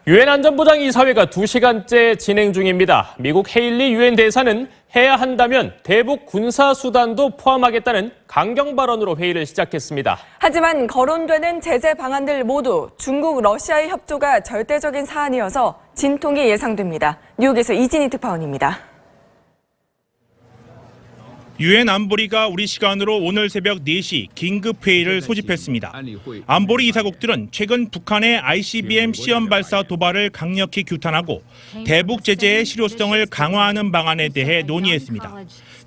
유엔 안전보장 이사회가 2시간째 진행 중입니다. 미국 헤일리 유엔 대사는 해야 한다면 대북 군사 수단도 포함하겠다는 강경 발언으로 회의를 시작했습니다. 하지만 거론되는 제재 방안들 모두 중국, 러시아의 협조가 절대적인 사안이어서 진통이 예상됩니다. 뉴욕에서 이진희 특파원입니다. 유엔 안보리가 우리 시간으로 오늘 새벽 4시 긴급회의를 소집했습니다. 안보리 이사국들은 최근 북한의 ICBM 시험 발사 도발을 강력히 규탄하고 대북 제재의 실효성을 강화하는 방안에 대해 논의했습니다.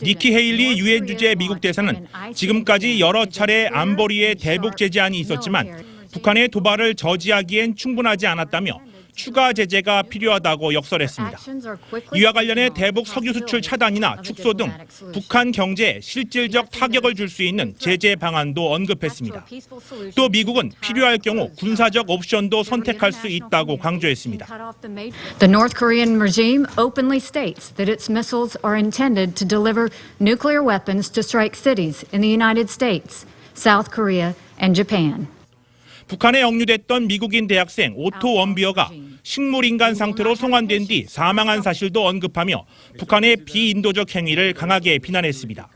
니키 헤일리 유엔 주재 미국 대사는 지금까지 여러 차례 안보리의 대북 제재안이 있었지만 북한의 도발을 저지하기엔 충분하지 않았다며 추가 제재가 필요하다고 역설했습니다. 이와 관련해 대북 석유 수출 차단이나 축소 등 북한 경제에 실질적 타격을 줄 수 있는 제재 방안도 언급했습니다. 또 미국은 필요할 경우 군사적 옵션도 선택할 수 있다고 강조했습니다. The North Korean regime openly states that its missiles are intended to deliver nuclear weapons to strike cities in the United States, South Korea, and Japan. 북한에 억류됐던 미국인 대학생 오토 원비어가 식물인간 상태로 송환된 뒤 사망한 사실도 언급하며 북한의 비인도적 행위를 강하게 비난했습니다.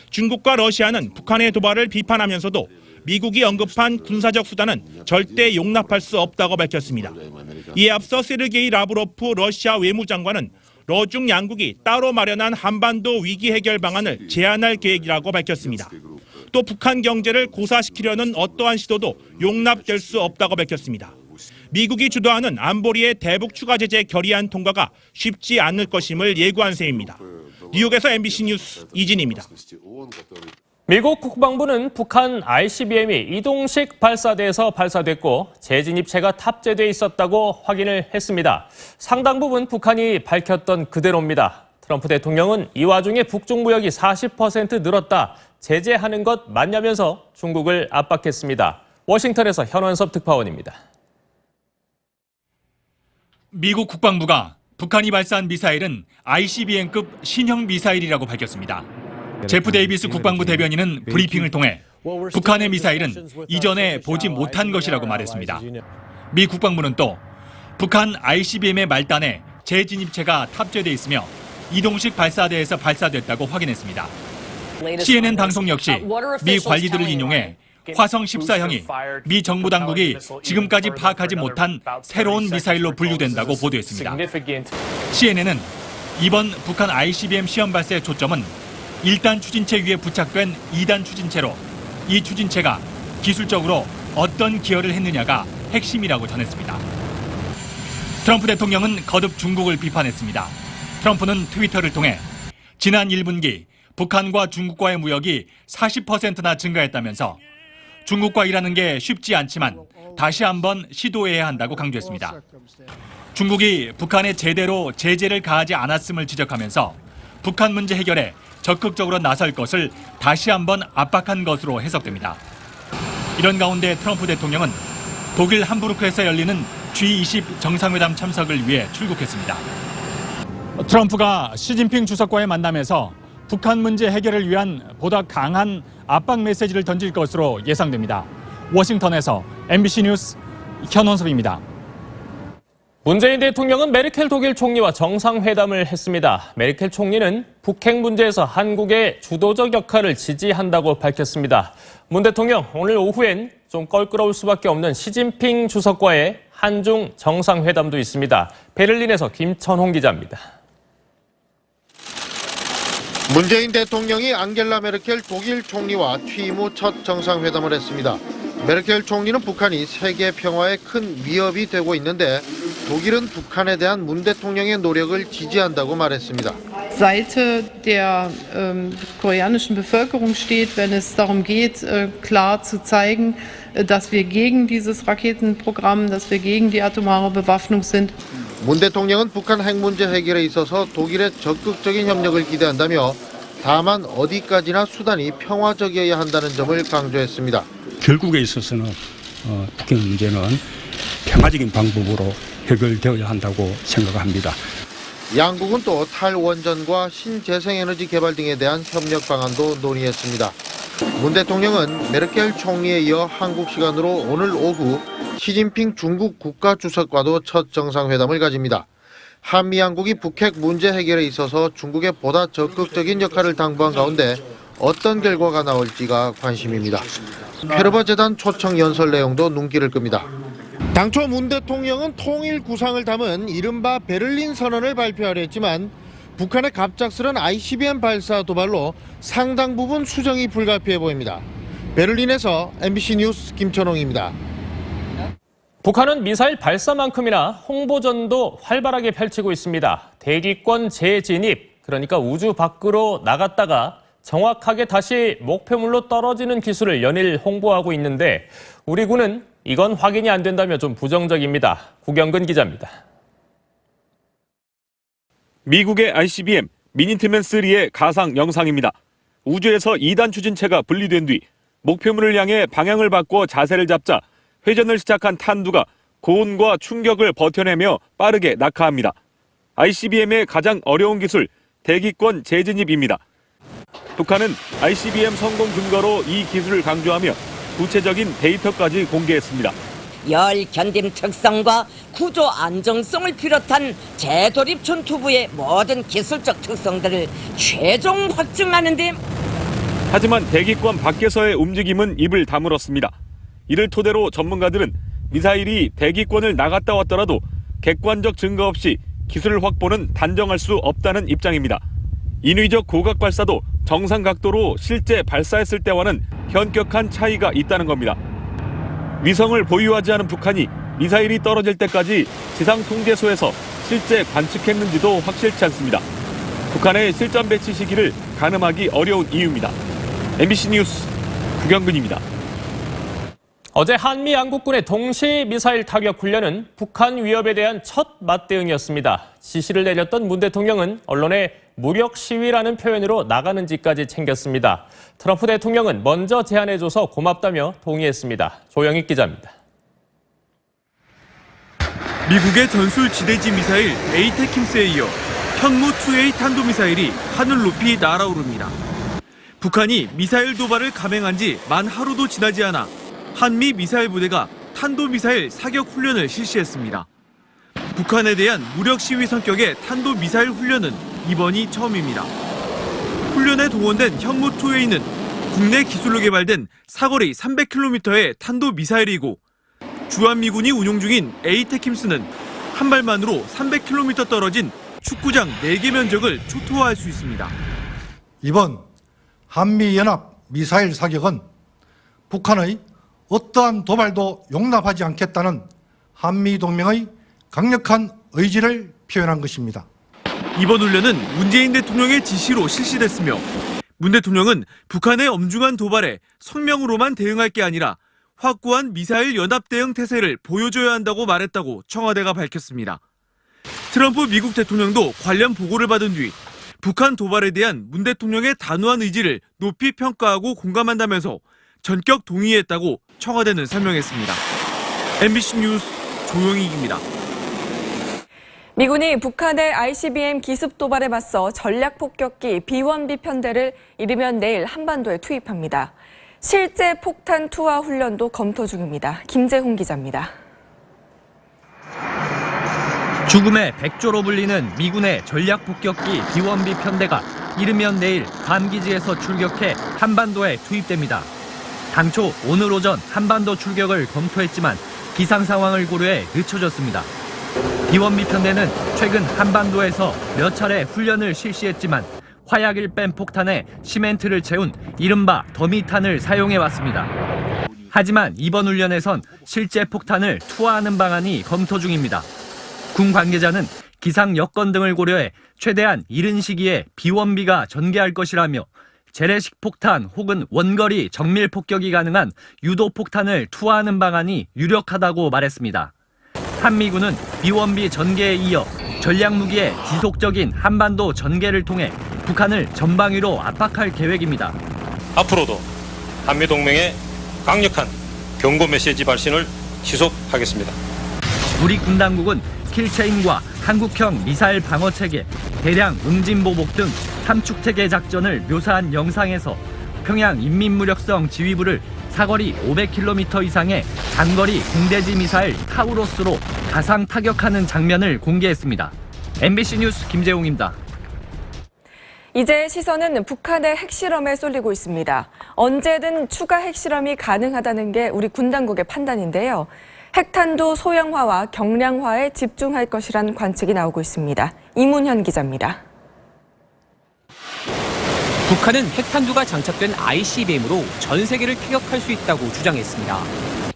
중국과 러시아는 북한의 도발을 비판하면서도 미국이 언급한 군사적 수단은 절대 용납할 수 없다고 밝혔습니다. 이에 앞서 세르게이 라브로프 러시아 외무장관은 러중 양국이 따로 마련한 한반도 위기 해결 방안을 제안할 계획이라고 밝혔습니다. 또 북한 경제를 고사시키려는 어떠한 시도도 용납될 수 없다고 밝혔습니다. 미국이 주도하는 안보리의 대북 추가 제재 결의안 통과가 쉽지 않을 것임을 예고한 셈입니다. 뉴욕에서 MBC 뉴스 이진희입니다. 미국 국방부는 북한 ICBM이 이동식 발사대에서 발사됐고 재진입체가 탑재돼 있었다고 확인을 했습니다. 상당 부분 북한이 밝혔던 그대로입니다. 트럼프 대통령은 이 와중에 북중 무역이 40% 늘었다, 제재하는 것 맞냐면서 중국을 압박했습니다. 워싱턴에서 현원섭 특파원입니다. 미국 국방부가 북한이 발사한 미사일은 ICBM급 신형 미사일이라고 밝혔습니다. 제프 데이비스 국방부 대변인은 브리핑을 통해 북한의 미사일은 이전에 보지 못한 것이라고 말했습니다. 미 국방부는 또 북한 ICBM의 말단에 재진입체가 탑재돼 있으며 이동식 발사대에서 발사됐다고 확인했습니다. CNN 방송 역시 미 관리들을 인용해 화성 14형이 미 정부 당국이 지금까지 파악하지 못한 새로운 미사일로 분류된다고 보도했습니다. CNN은 이번 북한 ICBM 시험 발사의 초점은 1단 추진체 위에 부착된 2단 추진체로 이 추진체가 기술적으로 어떤 기여를 했느냐가 핵심이라고 전했습니다. 트럼프 대통령은 거듭 중국을 비판했습니다. 트럼프는 트위터를 통해 지난 1분기 북한과 중국과의 무역이 40%나 증가했다면서 중국과 일하는 게 쉽지 않지만 다시 한번 시도해야 한다고 강조했습니다. 중국이 북한에 제대로 제재를 가하지 않았음을 지적하면서 북한 문제 해결에 적극적으로 나설 것을 다시 한번 압박한 것으로 해석됩니다. 이런 가운데 트럼프 대통령은 독일 함부르크에서 열리는 G20 정상회담 참석을 위해 출국했습니다. 트럼프가 시진핑 주석과의 만남에서 북한 문제 해결을 위한 보다 강한 압박 메시지를 던질 것으로 예상됩니다. 워싱턴에서 MBC 뉴스 현원섭입니다. 문재인 대통령은 메르켈 독일 총리와 정상회담을 했습니다. 메르켈 총리는 북핵 문제에서 한국의 주도적 역할을 지지한다고 밝혔습니다. 문 대통령 오늘 오후엔 좀 껄끄러울 수밖에 없는 시진핑 주석과의 한중 정상회담도 있습니다. 베를린에서 김천홍 기자입니다. 문재인 대통령이 앙겔라 메르켈 독일 총리와 취임 후 첫 정상회담을 했습니다. 메르켈 총리는 북한이 세계 평화에 큰 위협이 되고 있는데 독일은 북한에 대한 문 대통령의 노력을 지지한다고 말했습니다. Seite der koreanischen Bevölkerung steht, wenn es darum geht, klar zu zeigen, dass wir gegen dieses Raketenprogramm, dass wir gegen die atomare Bewaffnung sind. 문 대통령은 북한 핵 문제 해결에 있어서 독일의 적극적인 협력을 기대한다며 다만 어디까지나 수단이 평화적이어야 한다는 점을 강조했습니다. 결국에 있어서는 북핵 문제는 평화적인 방법으로 해결되어야 한다고 생각합니다. 양국은 또 탈원전과 신재생에너지 개발 등에 대한 협력 방안도 논의했습니다. 문 대통령은 메르켈 총리에 이어 한국 시간으로 오늘 오후 시진핑 중국 국가주석과도 첫 정상회담을 가집니다. 한미 양국이 북핵 문제 해결에 있어서 중국에 보다 적극적인 역할을 당부한 가운데 어떤 결과가 나올지가 관심입니다. 페르바 재단 초청 연설 내용도 눈길을 끕니다. 당초 문 대통령은 통일 구상을 담은 이른바 베를린 선언을 발표하려 했지만 북한의 갑작스런 ICBM 발사 도발로 상당 부분 수정이 불가피해 보입니다. 베를린에서 MBC 뉴스 김천홍입니다. 북한은 미사일 발사만큼이나 홍보전도 활발하게 펼치고 있습니다. 대기권 재진입, 그러니까 우주 밖으로 나갔다가 정확하게 다시 목표물로 떨어지는 기술을 연일 홍보하고 있는데 우리 군은 이건 확인이 안 된다며 좀 부정적입니다. 구경근 기자입니다. 미국의 ICBM 미니트맨3의 가상 영상입니다. 우주에서 2단 추진체가 분리된 뒤 목표물을 향해 방향을 바꿔 자세를 잡자 회전을 시작한 탄두가 고온과 충격을 버텨내며 빠르게 낙하합니다. ICBM의 가장 어려운 기술, 대기권 재진입입니다. 북한은 ICBM 성공 근거로 이 기술을 강조하며 구체적인 데이터까지 공개했습니다. 열 견딤 특성과 구조 안정성을 비롯한 재돌입 전투부의 모든 기술적 특성들을 최종 확증하는 데 하지만 대기권 밖에서의 움직임은 입을 다물었습니다. 이를 토대로 전문가들은 미사일이 대기권을 나갔다 왔더라도 객관적 증거 없이 기술 확보는 단정할 수 없다는 입장입니다. 인위적 고각 발사도 정상 각도로 실제 발사했을 때와는 현격한 차이가 있다는 겁니다. 위성을 보유하지 않은 북한이 미사일이 떨어질 때까지 지상 통제소에서 실제 관측했는지도 확실치 않습니다. 북한의 실전 배치 시기를 가늠하기 어려운 이유입니다. MBC 뉴스 구경근입니다. 어제 한미 양국군의 동시 미사일 타격 훈련은 북한 위협에 대한 첫 맞대응이었습니다. 지시를 내렸던 문 대통령은 언론에 무력 시위라는 표현으로 나가는지까지 챙겼습니다. 트럼프 대통령은 먼저 제안해줘서 고맙다며 동의했습니다. 조영익 기자입니다. 미국의 전술 지대지 미사일 에이테킴스에 이어 현무-2A 탄도미사일이 하늘 높이 날아오릅니다. 북한이 미사일 도발을 감행한 지 만 하루도 지나지 않아 한미 미사일 부대가 탄도미사일 사격 훈련을 실시했습니다. 북한에 대한 무력 시위 성격의 탄도미사일 훈련은 이번이 처음입니다. 훈련에 동원된 현무-2A는 국내 기술로 개발된 사거리 300km의 탄도미사일이고 주한미군이 운용 중인 에이테킴스는 한 발만으로 300km 떨어진 축구장 4개 면적을 초토화할 수 있습니다. 이번 한미연합 미사일 사격은 북한의 어떠한 도발도 용납하지 않겠다는 한미동맹의 강력한 의지를 표현한 것입니다. 이번 훈련은 문재인 대통령의 지시로 실시됐으며 문 대통령은 북한의 엄중한 도발에 성명으로만 대응할 게 아니라 확고한 미사일 연합 대응 태세를 보여줘야 한다고 말했다고 청와대가 밝혔습니다. 트럼프 미국 대통령도 관련 보고를 받은 뒤 북한 도발에 대한 문 대통령의 단호한 의지를 높이 평가하고 공감한다면서 전격 동의했다고 청와대는 설명했습니다. MBC 뉴스 조영익입니다. 미군이 북한의 ICBM 기습 도발에 맞서 전략폭격기 B-1B 편대를 이르면 내일 한반도에 투입합니다. 실제 폭탄 투하 훈련도 검토 중입니다. 김재훈 기자입니다. 죽음의 백조로 불리는 미군의 전략폭격기 B-1B 편대가 이르면 내일 괌 기지에서 출격해 한반도에 투입됩니다. 당초 오늘 오전 한반도 출격을 검토했지만 기상 상황을 고려해 늦춰졌습니다. B-1B 편대는 최근 한반도에서 몇 차례 훈련을 실시했지만 화약을 뺀 폭탄에 시멘트를 채운 이른바 더미탄을 사용해왔습니다. 하지만 이번 훈련에선 실제 폭탄을 투하하는 방안이 검토 중입니다. 군 관계자는 기상 여건 등을 고려해 최대한 이른 시기에 B-1B가 전개할 것이라며 재래식 폭탄 혹은 원거리 정밀 폭격이 가능한 유도 폭탄을 투하하는 방안이 유력하다고 말했습니다. 한미군은 B-1B 전개에 이어 전략무기의 지속적인 한반도 전개를 통해 북한을 전방위로 압박할 계획입니다. 앞으로도 한미동맹의 강력한 경고 메시지 발신을 지속하겠습니다. 우리 군 당국은 킬체인과 한국형 미사일 방어체계, 대량 응징보복 등 삼축체계 작전을 묘사한 영상에서 태평양 인민무력성 지휘부를 사거리 500km 이상의 장거리 공대지 미사일 타우로스로 가상 타격하는 장면을 공개했습니다. MBC 뉴스 김재웅입니다. 이제 시선은 북한의 핵실험에 쏠리고 있습니다. 언제든 추가 핵실험이 가능하다는 게 우리 군 당국의 판단인데요. 핵탄두 소형화와 경량화에 집중할 것이란 관측이 나오고 있습니다. 이문현 기자입니다. 북한은 핵탄두가 장착된 ICBM으로 전 세계를 타격할 수 있다고 주장했습니다.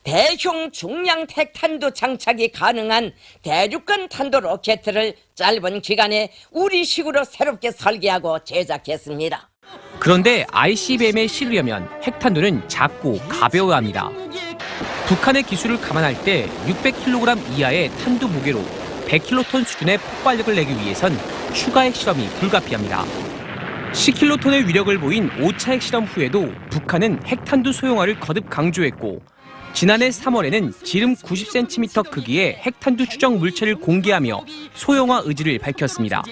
대형 중량 핵탄두 장착이 가능한 대륙간 탄도 로켓을 짧은 기간에 우리식으로 새롭게 설계하고 제작했습니다. 그런데 ICBM에 실으려면 핵탄두는 작고 가벼워야 합니다. 북한의 기술을 감안할 때 600kg 이하의 탄두 무게로 100킬로톤 수준의 폭발력을 내기 위해선 추가 핵실험이 불가피합니다. 10킬로톤의 위력을 보인 5차 핵실험 후에도 북한은 핵탄두 소형화를 거듭 강조했고 지난해 3월에는 지름 90cm 크기의 핵탄두 추정 물체를 공개하며 소형화 의지를 밝혔습니다.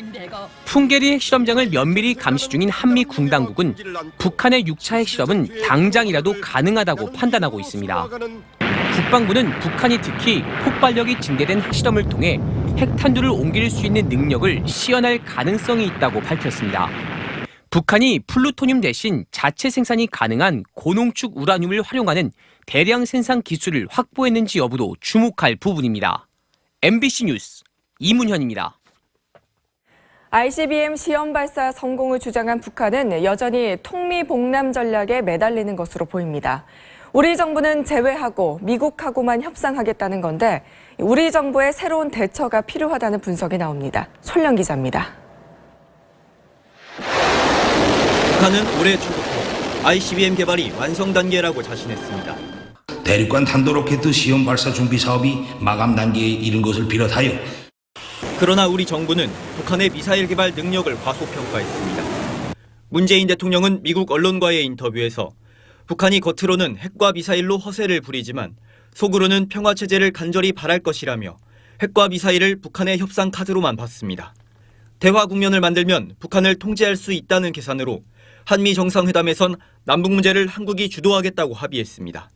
풍계리 핵실험장을 면밀히 감시 중인 한미 군당국은 북한의 6차 핵실험은 당장이라도 가능하다고 판단하고 있습니다. 국방부는 북한이 특히 폭발력이 증대된 핵실험을 통해 핵탄두를 옮길 수 있는 능력을 시연할 가능성이 있다고 밝혔습니다. 북한이 플루토늄 대신 자체 생산이 가능한 고농축 우라늄을 활용하는 대량 생산 기술을 확보했는지 여부도 주목할 부분입니다. MBC 뉴스 이문현입니다. ICBM 시험 발사 성공을 주장한 북한은 여전히 통미봉남 전략에 매달리는 것으로 보입니다. 우리 정부는 제외하고 미국하고만 협상하겠다는 건데 우리 정부의 새로운 대처가 필요하다는 분석이 나옵니다. 손령 기자입니다. 북한은 올해 초부터 ICBM 개발이 완성 단계라고 자신했습니다. 대륙간 탄도로켓 시험 발사 준비 사업이 마감 단계에 이른 것을 비롯하여 그러나 우리 정부는 북한의 미사일 개발 능력을 과소평가했습니다. 문재인 대통령은 미국 언론과의 인터뷰에서 북한이 겉으로는 핵과 미사일로 허세를 부리지만 속으로는 평화체제를 간절히 바랄 것이라며 핵과 미사일을 북한의 협상 카드로만 봤습니다. 대화 국면을 만들면 북한을 통제할 수 있다는 계산으로 한미 정상회담에선 남북 문제를 한국이 주도하겠다고 합의했습니다.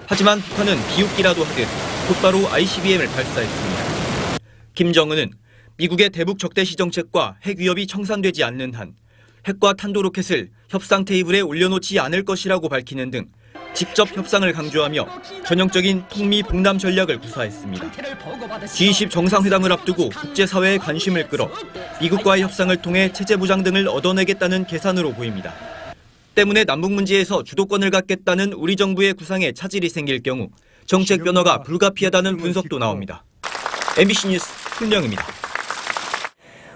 하지만 북한은 비웃기라도 하듯 곧바로 ICBM을 발사했습니다. 김정은은 미국의 대북 적대시 정책과 핵 위협이 청산되지 않는 한 핵과 탄도로켓을 협상 테이블에 올려놓지 않을 것이라고 밝히는 등 직접 협상을 강조하며 전형적인 통미봉남 전략을 구사했습니다. G20 정상회담을 앞두고 국제사회의 관심을 끌어 미국과의 협상을 통해 체제 보장 등을 얻어내겠다는 계산으로 보입니다. 때문에 남북 문제에서 주도권을 갖겠다는 우리 정부의 구상에 차질이 생길 경우 정책 변화가 불가피하다는 분석도 나옵니다. MBC 뉴스 손령입니다.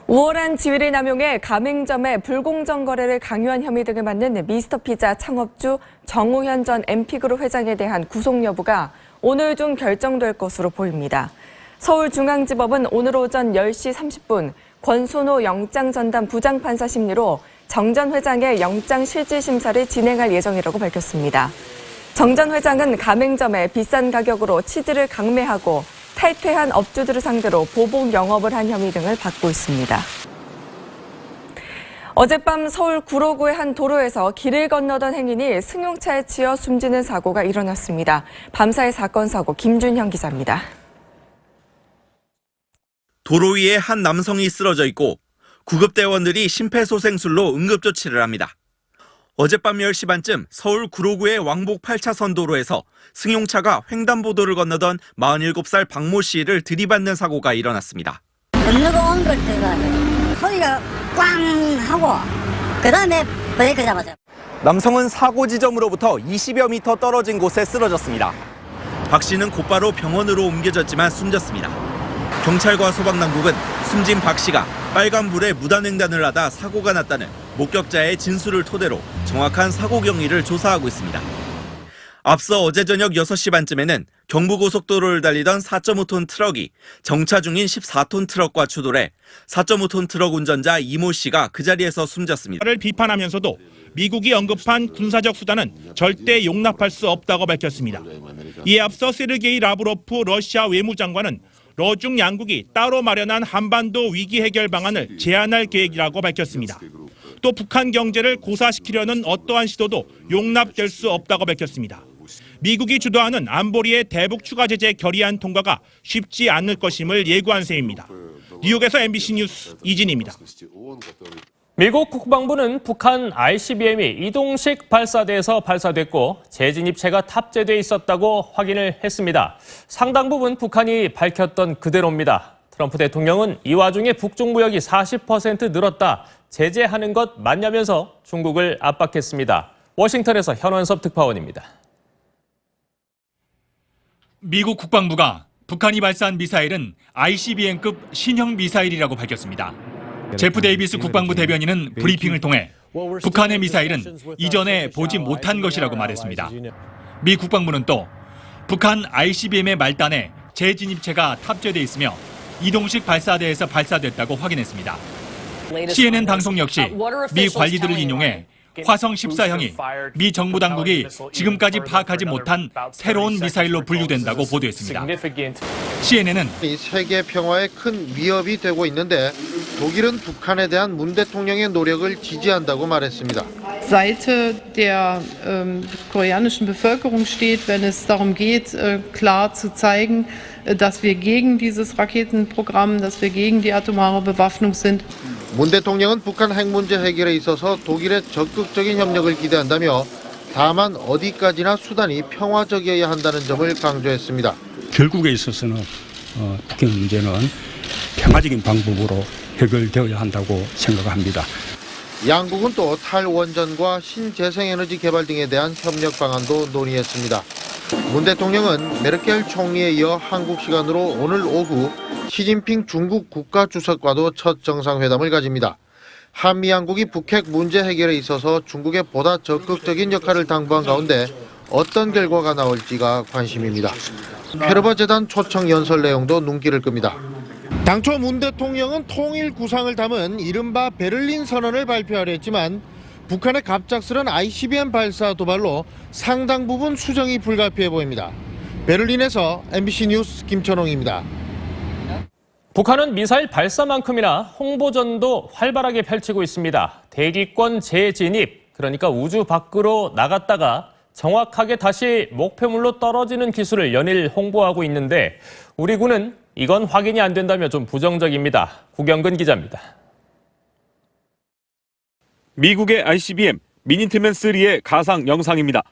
우월한 지위를 남용해 가맹점의 불공정 거래를 강요한 혐의 등을 받는 미스터피자 창업주 정우현 전 엠피그룹 회장에 대한 구속 여부가 오늘 중 결정될 것으로 보입니다. 서울중앙지법은 오늘 오전 10시 30분 권순호 영장전담 부장판사 심리로 정 전 회장의 영장실질심사를 진행할 예정이라고 밝혔습니다. 정 전 회장은 가맹점에 비싼 가격으로 치즈를 강매하고 탈퇴한 업주들을 상대로 보복 영업을 한 혐의 등을 받고 있습니다. 어젯밤 서울 구로구의 한 도로에서 길을 건너던 행인이 승용차에 치여 숨지는 사고가 일어났습니다. 밤사이 사건 사고 김준형 기자입니다. 도로 위에 한 남성이 쓰러져 있고 구급대원들이 심폐소생술로 응급조치를 합니다. 어젯밤 10시 반쯤 서울 구로구의 왕복 8차선 도로에서 승용차가 횡단보도를 건너던 47살 박모 씨를 들이받는 사고가 일어났습니다. 건너고 온 걸 제가 소리가 꽝 하고 그다음에 브레이크 잡았어요. 남성은 사고 지점으로부터 20여 미터 떨어진 곳에 쓰러졌습니다. 박 씨는 곧바로 병원으로 옮겨졌지만 숨졌습니다. 경찰과 소방당국은 숨진 박 씨가 빨간불에 무단횡단을 하다 사고가 났다는 목격자의 진술을 토대로 정확한 사고 경위를 조사하고 있습니다. 앞서 어제 저녁 6시 반쯤에는 경부고속도로를 달리던 4.5톤 트럭이 정차 중인 14톤 트럭과 추돌해 4.5톤 트럭 운전자 이모 씨가 그 자리에서 숨졌습니다. 를 비판하면서도 미국이 언급한 군사적 수단은 절대 용납할 수 없다고 밝혔습니다. 이에 앞서 세르게이 라브로프 러시아 외무장관은 러중 양국이 따로 마련한 한반도 위기 해결 방안을 제안할 계획이라고 밝혔습니다. 또 북한 경제를 고사시키려는 어떠한 시도도 용납될 수 없다고 밝혔습니다. 미국이 주도하는 안보리의 대북 추가 제재 결의안 통과가 쉽지 않을 것임을 예고한 셈입니다. 뉴욕에서 MBC 뉴스 이진희입니다. 미국 국방부는 북한 ICBM이 이동식 발사대에서 발사됐고 재진입체가 탑재돼 있었다고 확인을 했습니다. 상당 부분 북한이 밝혔던 그대로입니다. 트럼프 대통령은 이 와중에 북중 무역이 40% 늘었다, 제재하는 것 맞냐면서 중국을 압박했습니다. 워싱턴에서 현원섭 특파원입니다. 미국 국방부가 북한이 발사한 미사일은 ICBM급 신형 미사일이라고 밝혔습니다. 제프 데이비스 국방부 대변인은 브리핑을 통해 북한의 미사일은 이전에 보지 못한 것이라고 말했습니다. 미 국방부는 또 북한 ICBM의 말단에 재진입체가 탑재돼 있으며 이동식 발사대에서 발사됐다고 확인했습니다. CNN 방송 역시 미 관리들을 인용해 화성 14형이 미 정부 당국이 지금까지 파악하지 못한 새로운 미사일로 분류된다고 보도했습니다. CNN은 세계 평화에 큰 위협이 되고 있는데 독일은 북한에 대한 문 대통령의 노력을 지지한다고 말했습니다. Seite der koreanischen Bevölkerung steht, wenn es darum geht, klar zu zeigen, dass wir gegen dieses Raketenprogramm, dass wir gegen die atomare Bewaffnung sind. 문 대통령은 북한 핵 문제 해결에 있어서 독일의 적극적인 협력을 기대한다며 다만 어디까지나 수단이 평화적이어야 한다는 점을 강조했습니다. 결국에 있어서는 북한 문제는 평화적인 방법으로 해결되어야 한다고 생각합니다. 양국은 또 탈원전과 신재생에너지 개발 등에 대한 협력 방안도 논의했습니다. 문 대통령은 메르켈 총리에 이어 한국 시간으로 오늘 오후 시진핑 중국 국가주석과도 첫 정상회담을 가집니다. 한미 양국이 북핵 문제 해결에 있어서 중국에 보다 적극적인 역할을 당부한 가운데 어떤 결과가 나올지가 관심입니다. 페르바 재단 초청 연설 내용도 눈길을 끕니다. 당초 문 대통령은 통일 구상을 담은 이른바 베를린 선언을 발표하려 했지만 북한의 갑작스런 ICBM 발사 도발로 상당 부분 수정이 불가피해 보입니다. 베를린에서 MBC 뉴스 김천홍입니다. 북한은 미사일 발사만큼이나 홍보전도 활발하게 펼치고 있습니다. 대기권 재진입, 그러니까 우주 밖으로 나갔다가 정확하게 다시 목표물로 떨어지는 기술을 연일 홍보하고 있는데 우리 군은 이건 확인이 안 된다며 좀 부정적입니다. 구경근 기자입니다. 미국의 ICBM 미니트맨3의 가상 영상입니다.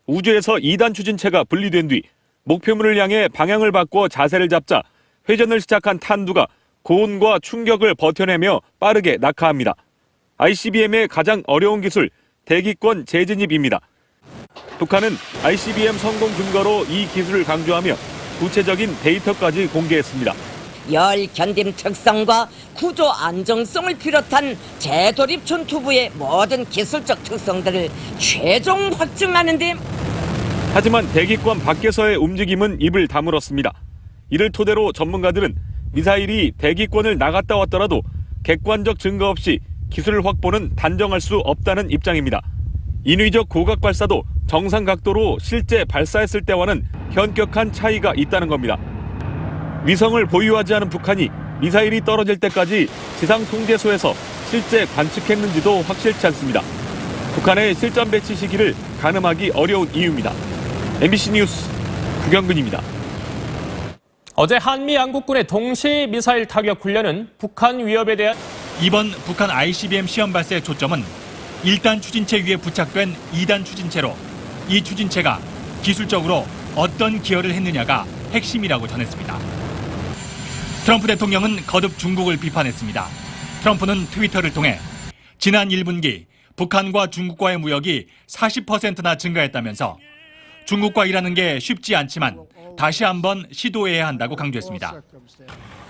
우주에서 2단 추진체가 분리된 뒤 목표물을 향해 방향을 바꿔 자세를 잡자 회전을 시작한 탄두가 고온과 충격을 버텨내며 빠르게 낙하합니다. ICBM의 가장 어려운 기술, 대기권 재진입입니다. 북한은 ICBM 성공 근거로 이 기술을 강조하며 구체적인 데이터까지 공개했습니다. 열 견딤 특성과 구조 안정성을 비롯한 재돌입 전투부의 모든 기술적 특성들을 최종 확증하는 데 하지만 대기권 밖에서의 움직임은 입을 다물었습니다. 이를 토대로 전문가들은 미사일이 대기권을 나갔다 왔더라도 객관적 증거 없이 기술 확보는 단정할 수 없다는 입장입니다. 인위적 고각 발사도 정상 각도로 실제 발사했을 때와는 현격한 차이가 있다는 겁니다. 위성을 보유하지 않은 북한이 미사일이 떨어질 때까지 지상 통제소에서 실제 관측했는지도 확실치 않습니다. 북한의 실전 배치 시기를 가늠하기 어려운 이유입니다. MBC 뉴스 구경근입니다. 어제 한미 양국군의 동시 미사일 타격 훈련은 북한 위협에 대한 이번 북한 ICBM 시험 발사의 초점은 1단 추진체 위에 부착된 2단 추진체로 이 추진체가 기술적으로 어떤 기여를 했느냐가 핵심이라고 전했습니다. 트럼프 대통령은 거듭 중국을 비판했습니다. 트럼프는 트위터를 통해 지난 1분기 북한과 중국과의 무역이 40%나 증가했다면서 중국과 일하는 게 쉽지 않지만 다시 한번 시도해야 한다고 강조했습니다.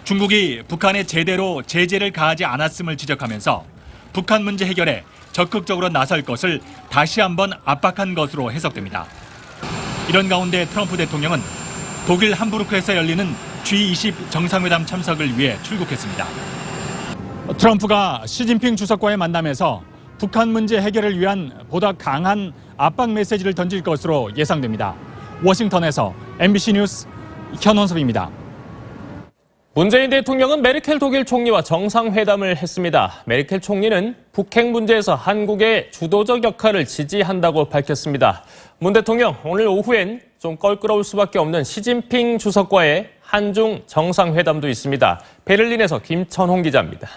중국이 북한에 제대로 제재를 가하지 않았음을 지적하면서 북한 문제 해결에 적극적으로 나설 것을 다시 한번 압박한 것으로 해석됩니다. 이런 가운데 트럼프 대통령은 독일 함부르크에서 열리는 G20 정상회담 참석을 위해 출국했습니다. 트럼프가 시진핑 주석과의 만남에서 북한 문제 해결을 위한 보다 강한 압박 메시지를 던질 것으로 예상됩니다. 워싱턴에서 MBC 뉴스 현원섭입니다. 문재인 대통령은 메르켈 독일 총리와 정상회담을 했습니다. 메르켈 총리는 북핵 문제에서 한국의 주도적 역할을 지지한다고 밝혔습니다. 문 대통령 오늘 오후엔 좀 껄끄러울 수밖에 없는 시진핑 주석과의 한중 정상회담도 있습니다. 베를린에서 김천홍 기자입니다.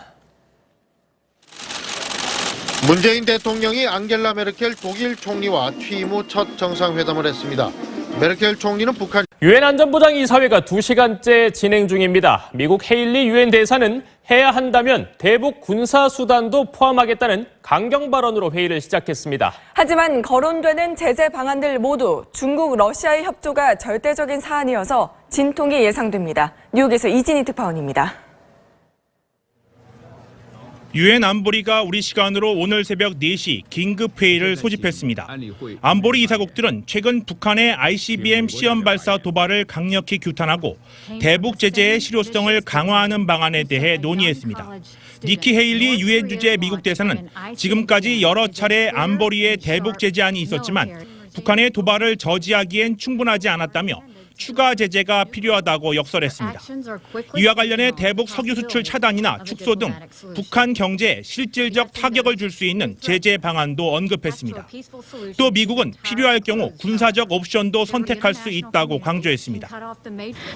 문재인 대통령이 앙겔라 메르켈 독일 총리와 취임 후 첫 정상회담을 했습니다. 메르켈 총리는 북한 유엔 안전보장 이사회가 2시간째 진행 중입니다. 미국 헤일리 유엔 대사는 해야 한다면 대북 군사 수단도 포함하겠다는 강경 발언으로 회의를 시작했습니다. 하지만 거론되는 제재 방안들 모두 중국, 러시아의 협조가 절대적인 사안이어서 진통이 예상됩니다. 뉴욕에서 이진희 특파원입니다. 유엔 안보리가 우리 시간으로 오늘 새벽 4시 긴급 회의를 소집했습니다. 안보리 이사국들은 최근 북한의 ICBM 시험 발사 도발을 강력히 규탄하고 대북 제재의 실효성을 강화하는 방안에 대해 논의했습니다. 니키 헤일리 유엔 주재 미국 대사는 지금까지 여러 차례 안보리의 대북 제재안이 있었지만 북한의 도발을 저지하기엔 충분하지 않았다며 추가 제재가 필요하다고 역설했습니다. 이와 관련해 대북 석유 수출 차단이나 축소 등 북한 경제에 실질적 타격을 줄 수 있는 제재 방안도 언급했습니다. 또 미국은 필요할 경우 군사적 옵션도 선택할 수 있다고 강조했습니다.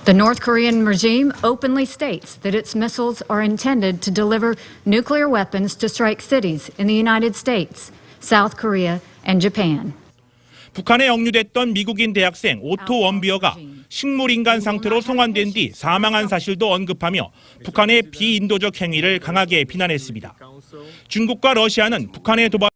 The North Korean regime openly states that its missiles are intended to deliver nuclear weapons to strike cities in the United States, South Korea, and Japan. 북한에 억류됐던 미국인 대학생 오토 원비어가 식물인간 상태로 송환된 뒤 사망한 사실도 언급하며 북한의 비인도적 행위를 강하게 비난했습니다. 중국과 러시아는 북한의 도발